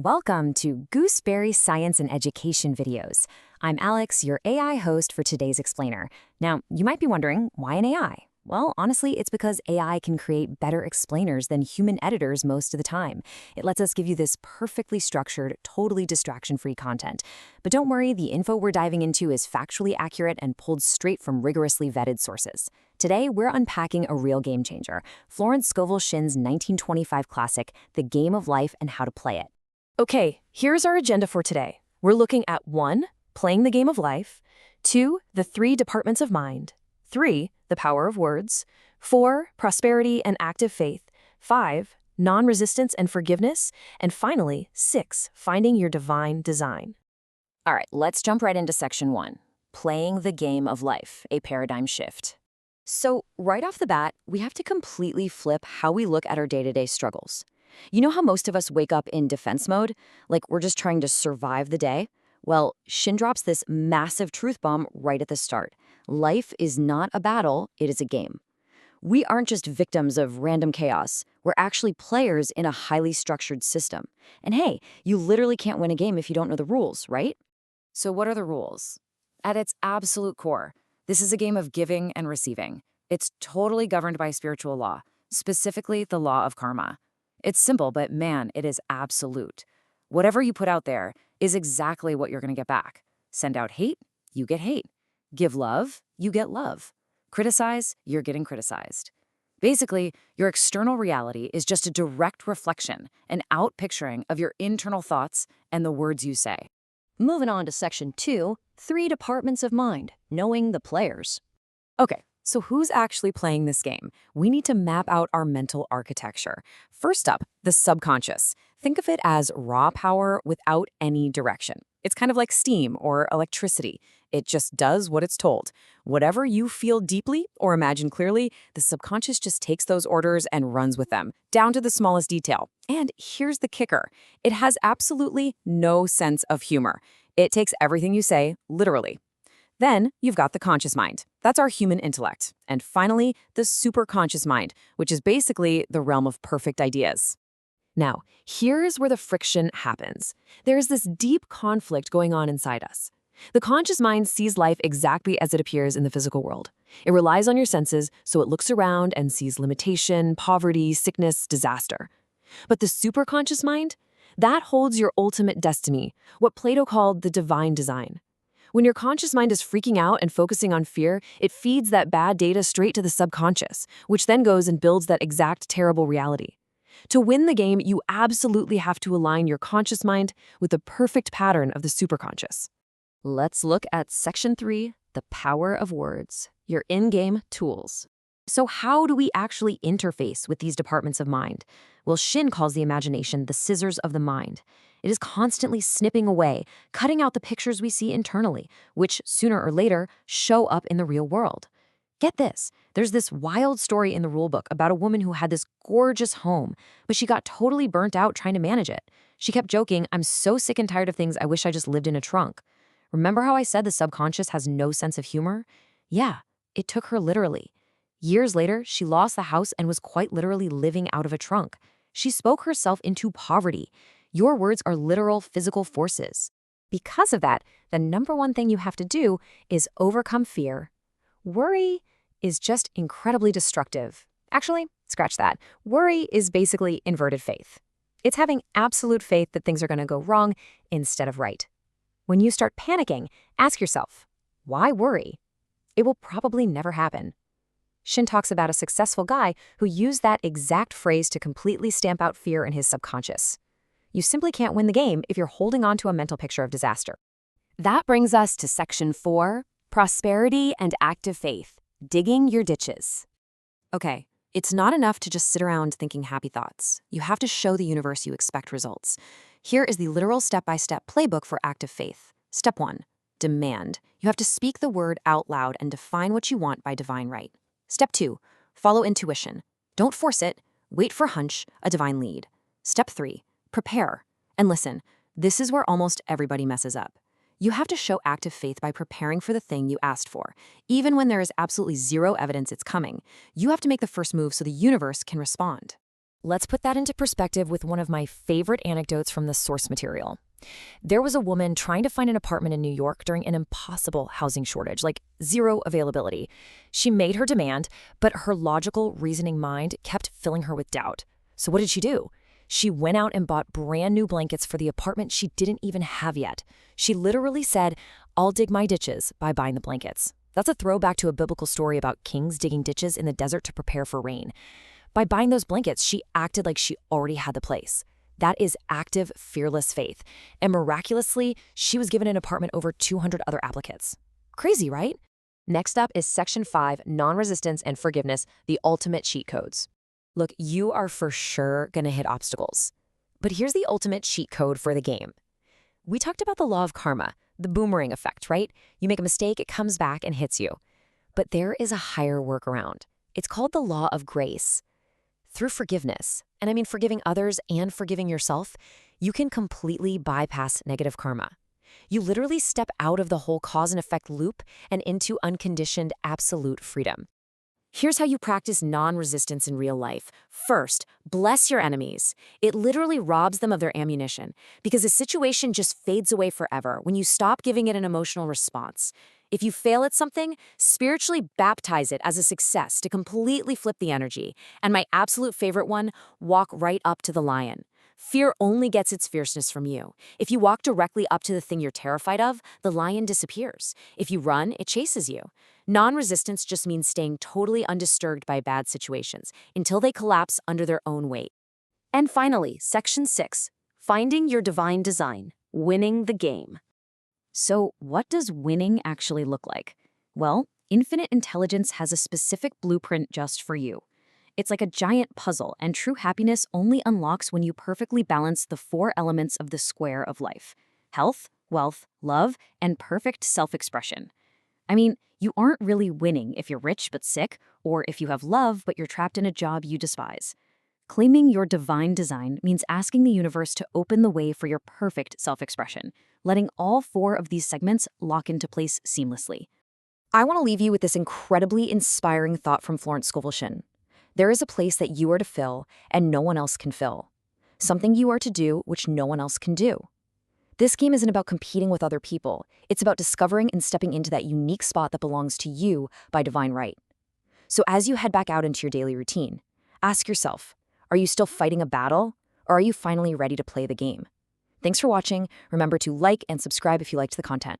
Welcome to Gooseberry Science and Education videos. I'm Alex, your AI host for today's explainer. Now, you might be wondering, why an AI? Well, honestly, it's because AI can create better explainers than human editors most of the time. It lets us give you this perfectly structured, totally distraction-free content. But don't worry, the info we're diving into is factually accurate and pulled straight from rigorously vetted sources. Today, we're unpacking a real game changer, Florence Scovel Shinn's 1925 classic, The Game of Life and How to Play It. Okay, here's our agenda for today. We're looking at 1. Playing the game of life, 2. The 3 departments of mind, 3. The power of words, 4. Prosperity and active faith, 5. Non-resistance and forgiveness, and finally, 6. Finding your divine design. All right, let's jump right into section 1. Playing the game of life, a paradigm shift. So right off the bat, we have to completely flip how we look at our day-to-day struggles. You know how most of us wake up in defense mode? Like we're just trying to survive the day? Well, Shinn drops this massive truth bomb right at the start. Life is not a battle, it is a game. We aren't just victims of random chaos. We're actually players in a highly structured system. And hey, you literally can't win a game if you don't know the rules, right? So what are the rules? At its absolute core, this is a game of giving and receiving. It's totally governed by spiritual law, specifically the law of karma. It's simple, but man, it is absolute. Whatever you put out there is exactly what you're going to get back. Send out hate, you get hate. Give love, you get love. Criticize, you're getting criticized. Basically, your external reality is just a direct reflection, an out-picturing of your internal thoughts and the words you say. Moving on to section 2, 3 departments of mind, knowing the players. Okay, so who's actually playing this game? We need to map out our mental architecture. First up, the subconscious. Think of it as raw power without any direction. It's kind of like steam or electricity. It just does what it's told. Whatever you feel deeply or imagine clearly, the subconscious just takes those orders and runs with them, down to the smallest detail. And here's the kicker. It has absolutely no sense of humor. It takes everything you say literally. Then you've got the conscious mind. That's our human intellect. And finally, the superconscious mind, which is basically the realm of perfect ideas. Now, here's where the friction happens. There's this deep conflict going on inside us. The conscious mind sees life exactly as it appears in the physical world. It relies on your senses, so it looks around and sees limitation, poverty, sickness, disaster. But the superconscious mind, that holds your ultimate destiny, what Plato called the divine design. When your conscious mind is freaking out and focusing on fear, it feeds that bad data straight to the subconscious, which then goes and builds that exact terrible reality. To win the game, you absolutely have to align your conscious mind with the perfect pattern of the superconscious. Let's look at section 3, the power of words, your in-game tools. So how do we actually interface with these departments of mind? Well, Shinn calls the imagination the scissors of the mind. It is constantly snipping away, cutting out the pictures we see internally, which sooner or later show up in the real world. Get this, there's this wild story in the Rulebook about a woman who had this gorgeous home, but she got totally burnt out trying to manage it. She kept joking, "I'm so sick and tired of things, I wish I just lived in a trunk." Remember how I said the subconscious has no sense of humor? Yeah, it took her literally. Years later, she lost the house and was quite literally living out of a trunk. She spoke herself into poverty. Your words are literal physical forces. Because of that, the number one thing you have to do is overcome fear. Worry is just incredibly destructive. Actually, scratch that. Worry is basically inverted faith. It's having absolute faith that things are going to go wrong instead of right. When you start panicking, ask yourself, why worry? It will probably never happen. Shinn talks about a successful guy who used that exact phrase to completely stamp out fear in his subconscious. You simply can't win the game if you're holding on to a mental picture of disaster. That brings us to section 4, prosperity and active faith, digging your ditches. Okay, it's not enough to just sit around thinking happy thoughts. You have to show the universe you expect results. Here is the literal step-by-step playbook for active faith. Step 1, demand. You have to speak the word out loud and define what you want by divine right. Step 2, follow intuition. Don't force it. Wait for hunch, a divine lead. Step 3, prepare. And listen, this is where almost everybody messes up. You have to show active faith by preparing for the thing you asked for. Even when there is absolutely zero evidence it's coming, you have to make the first move so the universe can respond. Let's put that into perspective with one of my favorite anecdotes from the source material. There was a woman trying to find an apartment in New York during an impossible housing shortage, like zero availability. She made her demand, but her logical, reasoning mind kept filling her with doubt. So what did she do? She went out and bought brand new blankets for the apartment she didn't even have yet. She literally said, "I'll dig my ditches by buying the blankets." That's a throwback to a biblical story about kings digging ditches in the desert to prepare for rain. By buying those blankets, she acted like she already had the place. That is active, fearless faith. And miraculously, she was given an apartment over 200 other applicants. Crazy, right? Next up is Section 5, Non-Resistance and Forgiveness, the Ultimate Cheat Codes. Look, you are for sure going to hit obstacles. But here's the ultimate cheat code for the game. We talked about the law of karma, the boomerang effect, right? You make a mistake, it comes back and hits you. But there is a higher workaround. It's called the law of grace. Through forgiveness, and I mean forgiving others and forgiving yourself, you can completely bypass negative karma. You literally step out of the whole cause and effect loop and into unconditioned absolute freedom. Here's how you practice non-resistance in real life. First, bless your enemies. It literally robs them of their ammunition because the situation just fades away forever when you stop giving it an emotional response. If you fail at something, spiritually baptize it as a success to completely flip the energy. And my absolute favorite one, walk right up to the lion. Fear only gets its fierceness from you. If you walk directly up to the thing you're terrified of, the lion disappears. If you run, it chases you. Non-resistance just means staying totally undisturbed by bad situations until they collapse under their own weight. And finally, Section 6, Finding Your Divine Design, Winning the Game. So what does winning actually look like? Well, infinite intelligence has a specific blueprint just for you. It's like a giant puzzle, and true happiness only unlocks when you perfectly balance the 4 elements of the square of life: health, wealth, love, and perfect self-expression. I mean, you aren't really winning if you're rich but sick, or if you have love but you're trapped in a job you despise. Claiming your divine design means asking the universe to open the way for your perfect self-expression, letting all 4 of these segments lock into place seamlessly. I want to leave you with this incredibly inspiring thought from Florence Scovel Shinn. There is a place that you are to fill and no one else can fill. Something you are to do which no one else can do. This game isn't about competing with other people. It's about discovering and stepping into that unique spot that belongs to you by divine right. So as you head back out into your daily routine, ask yourself, are you still fighting a battle, or are you finally ready to play the game? Thanks for watching. Remember to like and subscribe if you liked the content.